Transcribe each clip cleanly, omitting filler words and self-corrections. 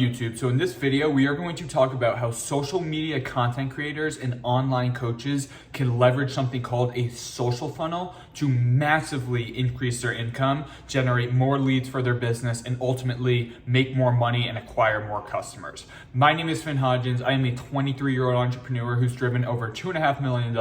YouTube. So in this video, we are going to talk about how social media content creators and online coaches can leverage something called a social funnel to massively increase their income, generate more leads for their business, and ultimately make more money and acquire more customers. My name is Finn Hodgins. I am a 23-year-old entrepreneur who's driven over $2.5 million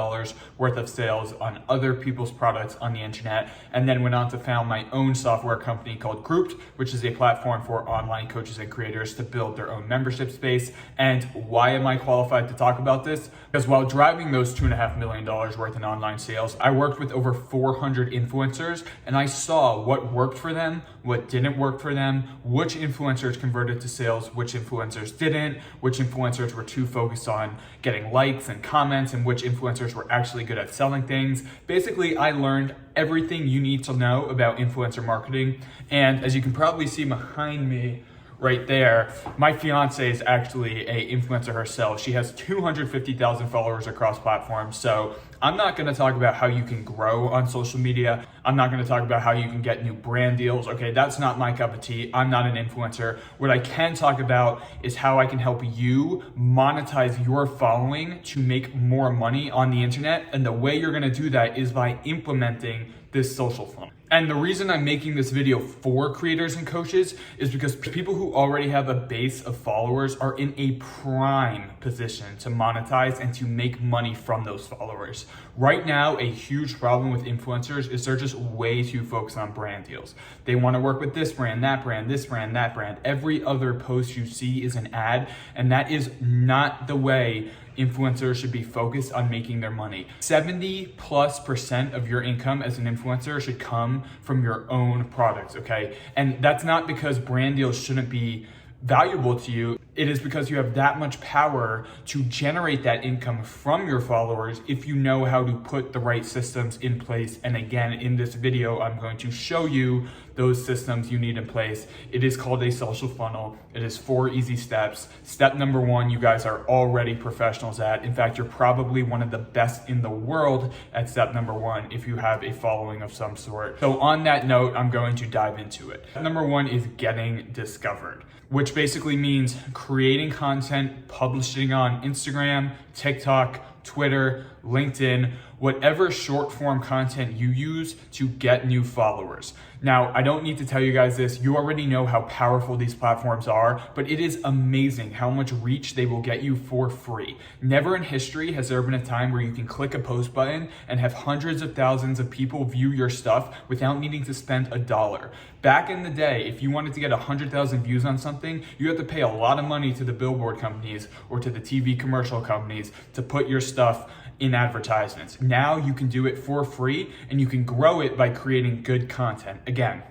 worth of sales on other people's products on the internet, and then went on to found my own software company called Grouped, which is a platform for online coaches and creators to build their own membership space. And why am I qualified to talk about this? Because while driving those $2.5 million worth in online sales, I worked with over 400 influencers, and I saw what worked for them, what didn't work for them, which influencers converted to sales, which influencers didn't, which influencers were too focused on getting likes and comments, and which influencers were actually good at selling things. Basically, I learned everything you need to know about influencer marketing. And as you can probably see behind me, right there, my fiance is actually a influencer herself. She has 250,000 followers across platforms. So I'm not gonna talk about how you can grow on social media. I'm not gonna talk about how you can get new brand deals. Okay, that's not my cup of tea. I'm not an influencer. What I can talk about is how I can help you monetize your following to make more money on the internet. And the way you're gonna do that is by implementing this social funnel. And the reason I'm making this video for creators and coaches is because people who already have a base of followers are in a prime position to monetize and to make money from those followers. Right now, a huge problem with influencers is they're just way too focused on brand deals. They want to work with this brand, that brand, this brand, that brand. Every other post you see is an ad, and that is not the way influencers should be focused on making their money. 70+% of your income as an influencer should come from your own products, okay? And that's not because brand deals shouldn't be valuable to you. It is because you have that much power to generate that income from your followers if you know how to put the right systems in place. And again, in this video, I'm going to show you those systems you need in place. It is called a social funnel. It is 4 easy steps. Step number 1, you guys are already professionals at. In fact, you're probably one of the best in the world at step number 1 if you have a following of some sort. So on that note, I'm going to dive into it. Step number 1 is getting discovered, which basically means creating content, publishing on Instagram, TikTok, Twitter, LinkedIn, whatever short form content you use to get new followers. Now, I don't need to tell you guys this. You already know how powerful these platforms are, but it is amazing how much reach they will get you for free. Never in history has there been a time where you can click a post button and have hundreds of thousands of people view your stuff without needing to spend $1. Back in the day, if you wanted to get 100,000 views on something, you had to pay a lot of money to the billboard companies or to the TV commercial companies to put your stuff in advertisements. Now you can do it for free, and you can grow it by creating good content. Again,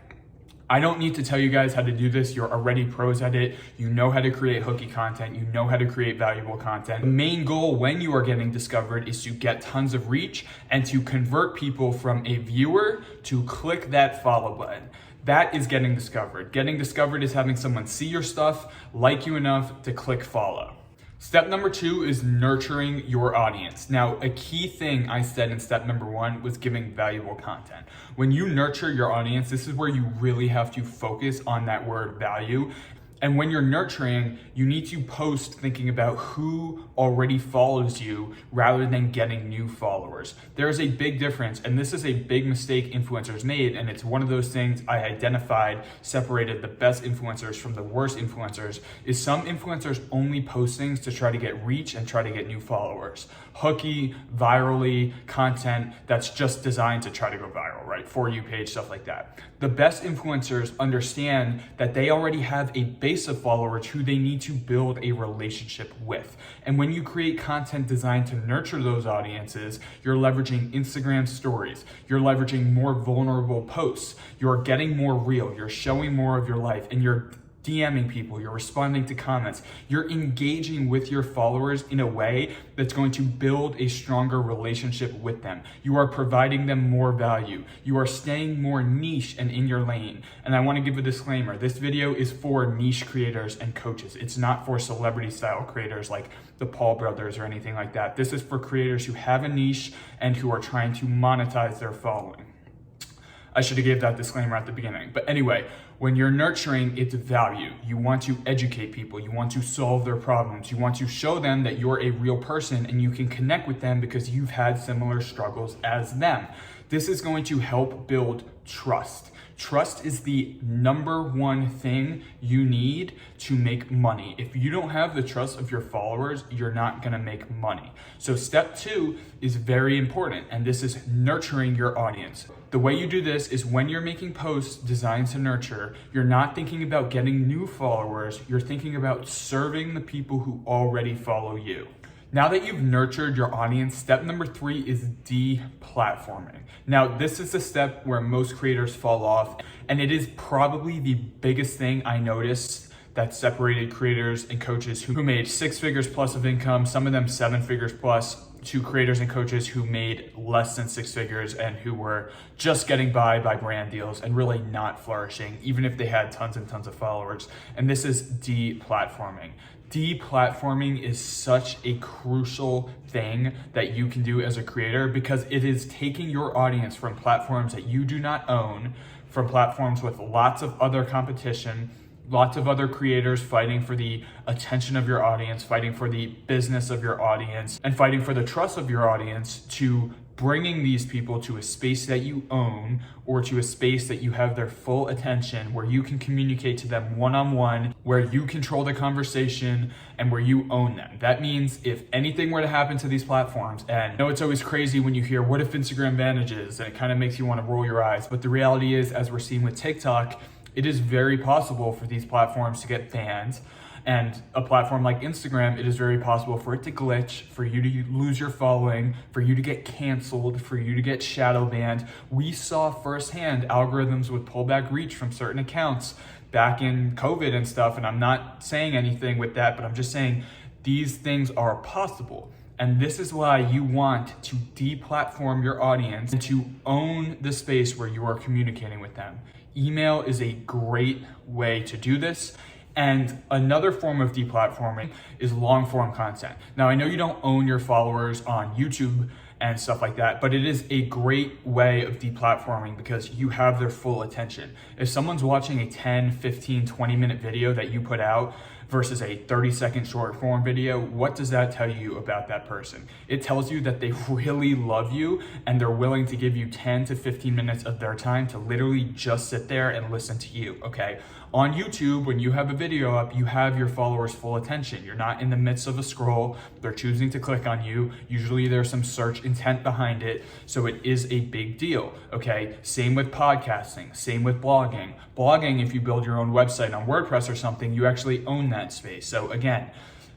I don't need to tell you guys how to do this. You're already pros at it. You know how to create hooky content. You know how to create valuable content. The main goal when you are getting discovered is to get tons of reach and to convert people from a viewer to click that follow button. That is getting discovered. Getting discovered is having someone see your stuff, like you enough to click follow. Step number 2 is nurturing your audience. Now, a key thing I said in step number 1 was giving valuable content. When you nurture your audience, this is where you really have to focus on that word value. And when you're nurturing, you need to post thinking about who already follows you rather than getting new followers. There's a big difference, and this is a big mistake influencers made, and it's one of those things I identified separated the best influencers from the worst influencers, is some influencers only post things to try to get reach and try to get new followers. Hooky, virally content that's just designed to try to go viral, right? For You page, stuff like that. The best influencers understand that they already have a base of followers who they need to build a relationship with. And when you create content designed to nurture those audiences, you're leveraging Instagram stories, you're leveraging more vulnerable posts, you're getting more real, you're showing more of your life, and you're DMing people, you're responding to comments, you're engaging with your followers in a way that's going to build a stronger relationship with them. You are providing them more value. You are staying more niche and in your lane. And I want to give a disclaimer. This video is for niche creators and coaches. It's not for celebrity style creators like the Paul brothers or anything like that. This is for creators who have a niche and who are trying to monetize their following. I should have gave that disclaimer at the beginning. But anyway, When you're nurturing, it's value. You want to educate people. You want to solve their problems. You want to show them that you're a real person and you can connect with them because you've had similar struggles as them. This is going to help build trust. Trust is the number one thing you need to make money. If you don't have the trust of your followers, you're not gonna make money. So step 2 is very important, and this is nurturing your audience. The way you do this is when you're making posts designed to nurture, you're not thinking about getting new followers, you're thinking about serving the people who already follow you. Now that you've nurtured your audience, step number 3 is deplatforming. Now, this is the step where most creators fall off, and it is probably the biggest thing I noticed that separated creators and coaches who made 6 figures plus of income, some of them 7 figures plus, to creators and coaches who made less than 6 figures and who were just getting by brand deals and really not flourishing, even if they had tons and tons of followers. And this is deplatforming. Deplatforming is such a crucial thing that you can do as a creator because it is taking your audience from platforms that you do not own, from platforms with lots of other competition, lots of other creators fighting for the attention of your audience, fighting for the business of your audience, and fighting for the trust of your audience, to bringing these people to a space that you own or to a space that you have their full attention, where you can communicate to them one-on-one, where you control the conversation and where you own them. That means if anything were to happen to these platforms, and I know it's always crazy when you hear, what if Instagram vanishes? And it kind of makes you want to roll your eyes. But the reality is, as we're seeing with TikTok, it is very possible for these platforms to get banned. And a platform like Instagram, it is very possible for it to glitch, for you to lose your following, for you to get canceled, for you to get shadow banned. We saw firsthand algorithms would pull back reach from certain accounts back in COVID and stuff. And I'm not saying anything with that, but I'm just saying these things are possible. And this is why you want to deplatform your audience and to own the space where you are communicating with them. Email is a great way to do this. And another form of deplatforming is long form content. Now, I know you don't own your followers on YouTube and stuff like that, but it is a great way of deplatforming because you have their full attention. If someone's watching a 10, 15, 20-minute video that you put out versus a 30-second short form video, what does that tell you about that person? It tells you that they really love you and they're willing to give you 10 to 15 minutes of their time to literally just sit there and listen to you, okay? On YouTube, when you have a video up, you have your followers' full attention. You're not in the midst of a scroll. They're choosing to click on you. Usually there's some search intent behind it, so it is a big deal, okay? Same with podcasting, same with blogging. Blogging, if you build your own website on WordPress or something, you actually own that space. So again,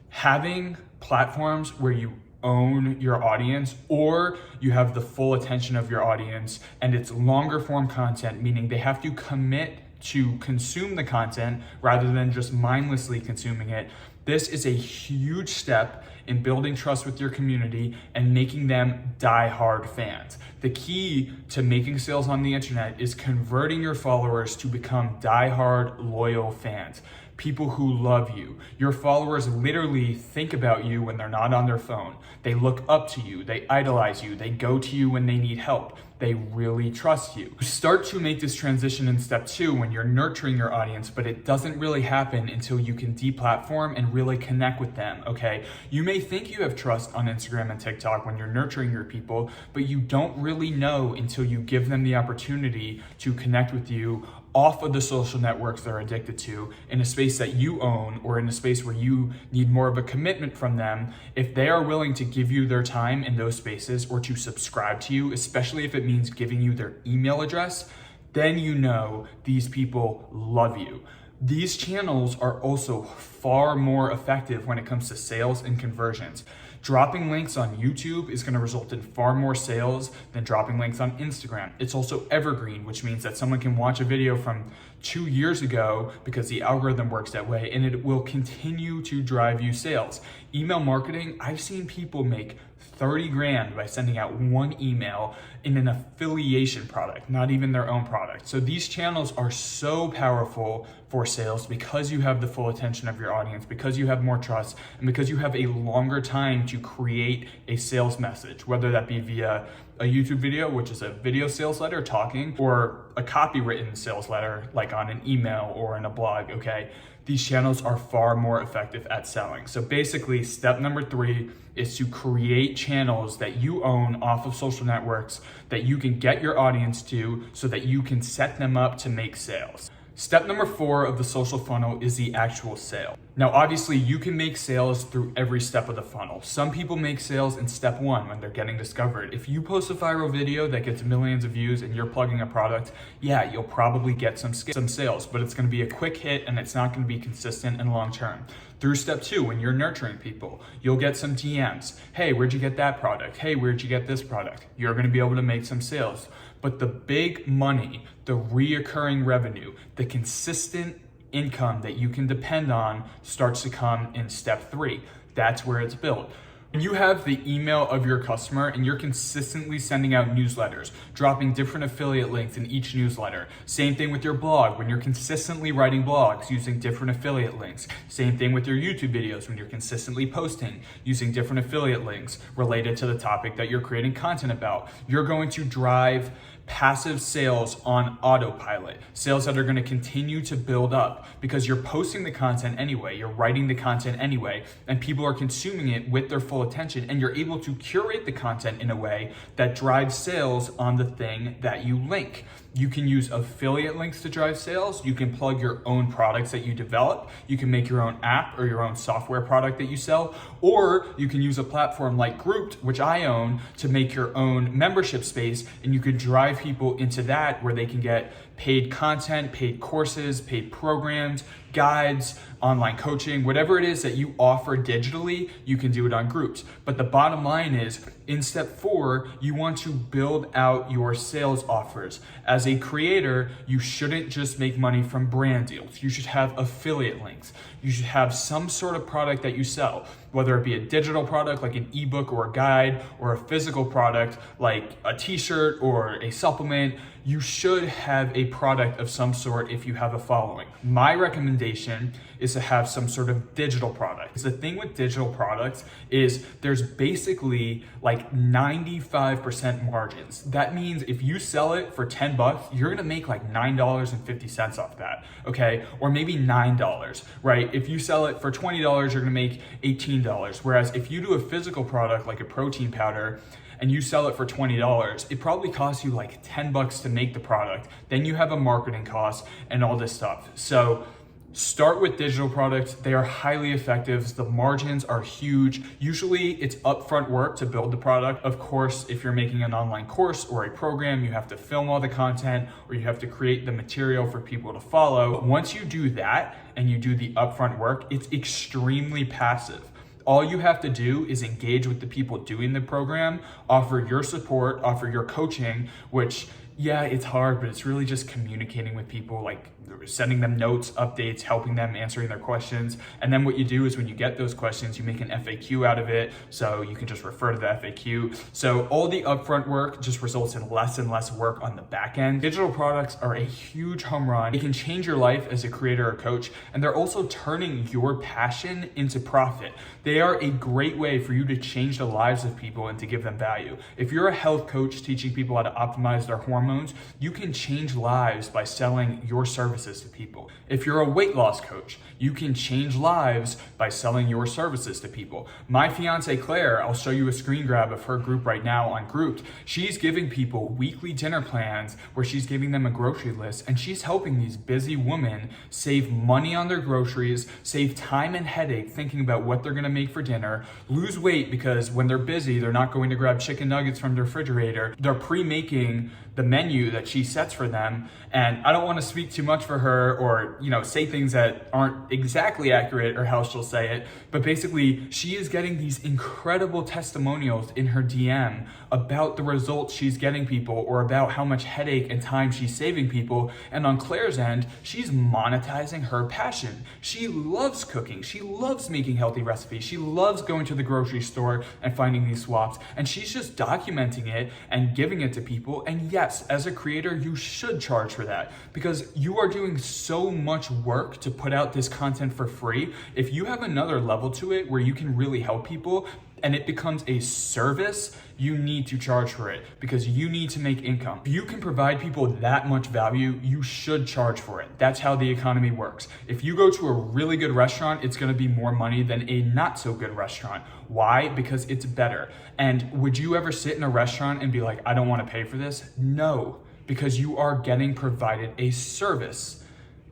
having platforms where you own your audience, or you have the full attention of your audience and it's longer form content, meaning they have to commit to consume the content rather than just mindlessly consuming it. This is a huge step in building trust with your community and making them die-hard fans. The key to making sales on the internet is converting your followers to become die-hard, loyal fans. People who love you. Your followers literally think about you when they're not on their phone. They look up to you, they idolize you, they go to you when they need help. They really trust you. You start to make this transition in step 2 when you're nurturing your audience, but it doesn't really happen until you can deplatform and really connect with them, okay? You may think you have trust on Instagram and TikTok when you're nurturing your people, but you don't really know until you give them the opportunity to connect with you off of the social networks they're addicted to, in a space that you own or in a space where you need more of a commitment from them. If they are willing to give you their time in those spaces or to subscribe to you, especially if it means giving you their email address, then you know these people love you. These channels are also far more effective when it comes to sales and conversions. Dropping links on YouTube is going to result in far more sales than dropping links on Instagram. It's also evergreen, which means that someone can watch a video from 2 years ago because the algorithm works that way, and it will continue to drive you sales. Email marketing, I've seen people make 30 grand by sending out one email in an affiliation product, not even their own product. So these channels are so powerful for sales because you have the full attention of your audience, because you have more trust, and because you have a longer time to create a sales message, whether that be via a YouTube video, which is a video sales letter talking, or a copywritten sales letter, like on an email or in a blog, okay? These channels are far more effective at selling. So basically, step number 3 is to create channels that you own off of social networks that you can get your audience to so that you can set them up to make sales. Step number 4 of the social funnel is the actual sale. Now, obviously, you can make sales through every step of the funnel. Some people make sales in step 1 when they're getting discovered. If you post a viral video that gets millions of views and you're plugging a product, yeah, you'll probably get some sales, but it's gonna be a quick hit and it's not gonna be consistent and long-term. Through step 2, when you're nurturing people, you'll get some DMs. Hey, where'd you get that product? Hey, where'd you get this product? You're gonna be able to make some sales. But the big money, the reoccurring revenue, the consistent income that you can depend on starts to come in step 3. That's where it's built. When you have the email of your customer and you're consistently sending out newsletters, dropping different affiliate links in each newsletter. Same thing with your blog, when you're consistently writing blogs using different affiliate links. Same thing with your YouTube videos, when you're consistently posting using different affiliate links related to the topic that you're creating content about. You're going to drive passive sales on autopilot, sales that are going to continue to build up because you're posting the content anyway, you're writing the content anyway, and people are consuming it with their full attention, and you're able to curate the content in a way that drives sales on the thing that you link. You can use affiliate links to drive sales. You can plug your own products that you develop. You can make your own app or your own software product that you sell, or you can use a platform like Grouped, which I own, to make your own membership space, and you could drive people into that where they can get paid content, paid courses, paid programs, guides, online coaching, whatever it is that you offer digitally, you can do it on Groups. But the bottom line is, in step 4, you want to build out your sales offers. As a creator, you shouldn't just make money from brand deals. You should have affiliate links. You should have some sort of product that you sell, whether it be a digital product like an ebook or a guide, or a physical product like a t-shirt or a supplement. You should have a product of some sort if you have a following. My recommendation is to have some sort of digital product. The thing with digital products is there's basically like 95% margins. That means if you sell it for $10, you're gonna make like $9.50 off that, okay? Or maybe $9, right? If you sell it for $20, you're gonna make $18. Whereas if you do a physical product like a protein powder, and you sell it for $20, it probably costs you like $10 to make the product. Then you have a marketing cost and all this stuff. So start with digital products. They are highly effective. The margins are huge. Usually it's upfront work to build the product. Of course, if you're making an online course or a program, you have to film all the content or you have to create the material for people to follow. But once you do that and you do the upfront work, it's extremely passive. All you have to do is engage with the people doing the program, offer your support, offer your coaching, which, yeah, it's hard, but it's really just communicating with people, like sending them notes, updates, helping them, answering their questions. And then what you do is when you get those questions, you make an FAQ out of it, so you can just refer to the FAQ. So all the upfront work just results in less and less work on the back end. Digital products are a huge home run. They can change your life as a creator or coach, and they're also turning your passion into profit. They are a great way for you to change the lives of people and to give them value. If you're a health coach teaching people how to optimize their hormones, you can change lives by selling your services to people. If you're a weight loss coach, you can change lives by selling your services to people. My fiance Claire, I'll show you a screen grab of her group right now on Grouped. She's giving people weekly dinner plans where she's giving them a grocery list, and she's helping these busy women save money on their groceries, save time and headache thinking about what they're gonna make for dinner, lose weight because when they're busy, they're not going to grab chicken nuggets from the refrigerator. They're pre-making the menu that she sets for them. And I don't want to speak too much for for her or, say things that aren't exactly accurate or how she'll say it. But basically, she is getting these incredible testimonials in her DM about the results she's getting people or about how much headache and time she's saving people. And on Claire's end, she's monetizing her passion. She loves cooking. She loves making healthy recipes. She loves going to the grocery store and finding these swaps. And she's just documenting it and giving it to people. And yes, as a creator, you should charge for that because you are doing so much work to put out this content for free. If you have another level to it where you can really help people and it becomes a service, you need to charge for it because you need to make income. If you can provide people that much value, you should charge for it. That's how the economy works. If you go to a really good restaurant, it's gonna be more money than a not so good restaurant. Why? Because it's better. And would you ever sit in a restaurant and be like, I don't wanna pay for this? No, because you are getting provided a service.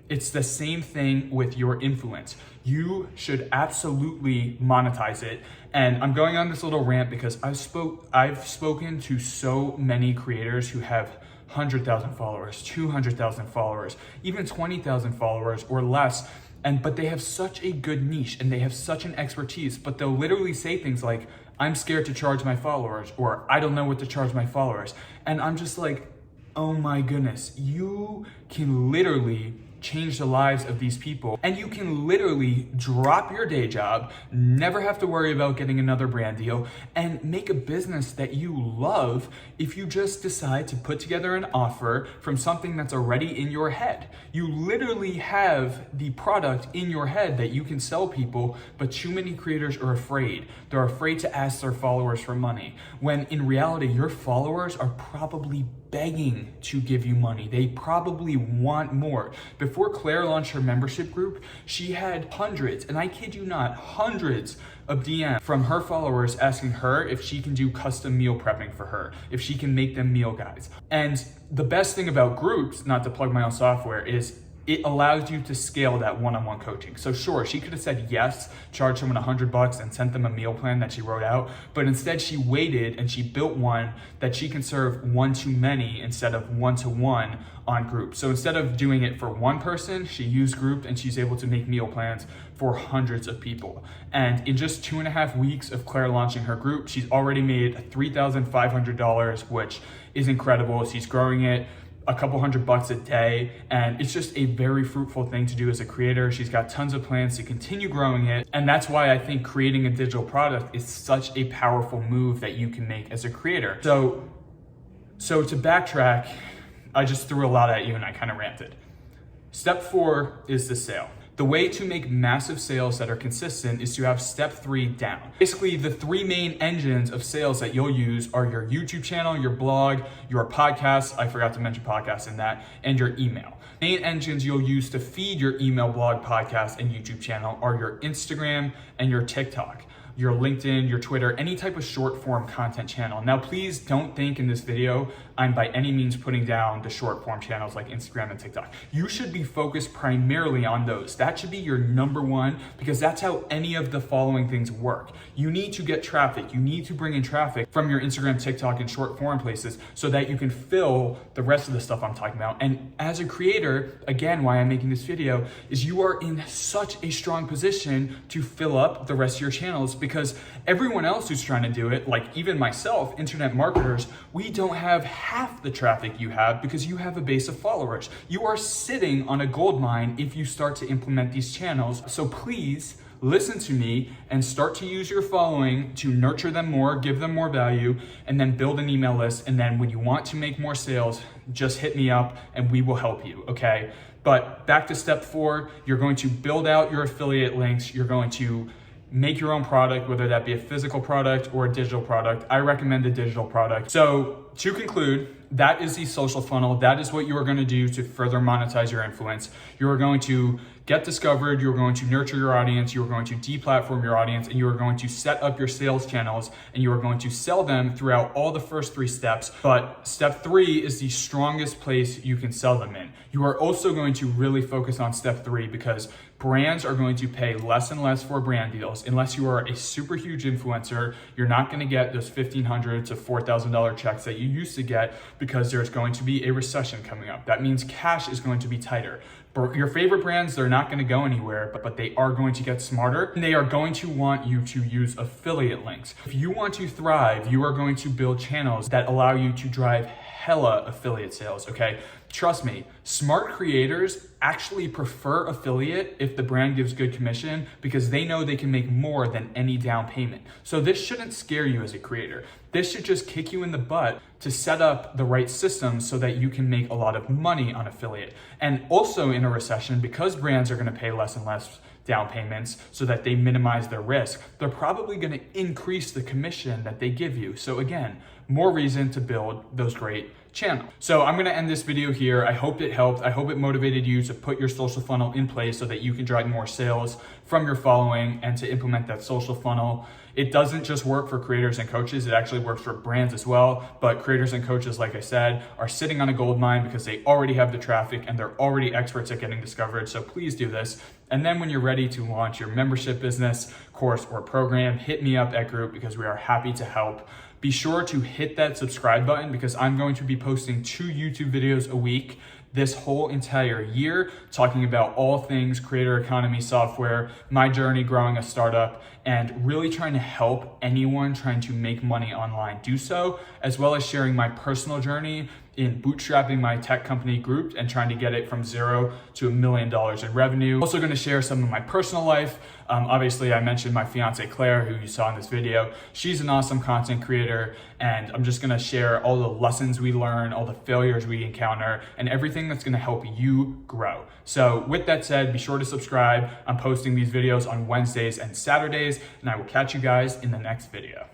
It's the same thing with your influence. You should absolutely monetize it. And I'm going on this little rant because I've spoken to so many creators who have 100,000 followers, 200,000 followers, even 20,000 followers or less. But they have such a good niche and they have such an expertise, but they'll literally say things like, I'm scared to charge my followers, or I don't know what to charge my followers. And I'm just like, oh my goodness, you can literally change the lives of these people. And you can literally drop your day job, never have to worry about getting another brand deal, and make a business that you love if you just decide to put together an offer from something that's already in your head. You literally have the product in your head that you can sell people, but too many creators are afraid. They're afraid to ask their followers for money, when in reality, your followers are probably begging to give you money. They probably want more. Before Claire launched her membership group, she had hundreds, and I kid you not, hundreds of DMs from her followers asking her if she can do custom meal prepping for her, if she can make them meal guides. And the best thing about groups, not to plug my own software, is it allows you to scale that one-on-one coaching. So sure, she could have said yes, charged someone $100 and sent them a meal plan that she wrote out, but instead she waited and she built one that she can serve one-to-many instead of one-to-one on group. So instead of doing it for one person, she used group and she's able to make meal plans for hundreds of people. And in just 2.5 weeks of Claire launching her group, she's already made $3,500, which is incredible. She's growing it a couple $100 a day, and it's just a very fruitful thing to do as a creator. She's got tons of plans to continue growing it, and that's why I think creating a digital product is such a powerful move that you can make as a creator. So to backtrack, I just threw a lot at you and I kind of ranted. Step 4 is the sale. The way to make massive sales that are consistent is to have step 3 down. Basically, the 3 main engines of sales that you'll use are your YouTube channel, your blog, your podcast, I forgot to mention podcasts in that, and your email. Main engines you'll use to feed your email, blog, podcast, and YouTube channel are your Instagram and your TikTok, your LinkedIn, your Twitter, any type of short form content channel. Now, please don't think in this video I'm by any means putting down the short form channels like Instagram and TikTok. You should be focused primarily on those. That should be your number one, because that's how any of the following things work. You need to get traffic. You need to bring in traffic from your Instagram, TikTok, and short form places so that you can fill the rest of the stuff I'm talking about. And as a creator, again, why I'm making this video is you are in such a strong position to fill up the rest of your channels, because everyone else who's trying to do it, like even myself, internet marketers, we don't have half the traffic you have because you have a base of followers. You are sitting on a gold mine if you start to implement these channels. So please listen to me and start to use your following to nurture them more, give them more value, and then build an email list. And then when you want to make more sales, just hit me up and we will help you, okay? But back to step 4, you're going to build out your affiliate links. You're going to make your own product, whether that be a physical product or a digital product. I recommend a digital product. So to conclude, that is the social funnel. That is what you are going to do to further monetize your influence. You are going to get discovered, you're going to nurture your audience, you're going to deplatform your audience, and you are going to set up your sales channels, and you are going to sell them throughout all the first 3 steps. But step 3 is the strongest place you can sell them in. You are also going to really focus on step 3 because brands are going to pay less and less for brand deals. Unless you are a super huge influencer, you're not going to get those $1,500 to $4,000 checks that you used to get because there's going to be a recession coming up. That means cash is going to be tighter. For your favorite brands, they're not going to go anywhere, but they are going to get smarter, and they are going to want you to use affiliate links. If you want to thrive, you are going to build channels that allow you to drive hella affiliate sales, okay? Trust me, smart creators actually prefer affiliate if the brand gives good commission because they know they can make more than any down payment. So this shouldn't scare you as a creator. This should just kick you in the butt to set up the right systems so that you can make a lot of money on affiliate. And also in a recession, because brands are gonna pay less and less down payments so that they minimize their risk, they're probably gonna increase the commission that they give you. So again, more reason to build those great channels. So I'm gonna end this video here. I hope it helped. I hope it motivated you to put your social funnel in place so that you can drive more sales from your following and to implement that social funnel. It doesn't just work for creators and coaches, it actually works for brands as well. But creators and coaches, like I said, are sitting on a gold mine because they already have the traffic and they're already experts at getting discovered. So please do this. And then when you're ready to launch your membership business, course, or program, hit me up at Group because we are happy to help. Be sure to hit that subscribe button because I'm going to be posting 2 YouTube videos a week this whole entire year, talking about all things creator economy software, my journey growing a startup, and really trying to help anyone trying to make money online do so, as well as sharing my personal journey in bootstrapping my tech company Group and trying to get it from $0 to $1 million in revenue. Also going to share some of my personal life. Obviously, I mentioned my fiance Claire, who you saw in this video. She's an awesome content creator, and I'm just going to share all the lessons we learn, all the failures we encounter, and everything that's going to help you grow. So with that said, be sure to subscribe. I'm posting these videos on Wednesdays and Saturdays, and I will catch you guys in the next video.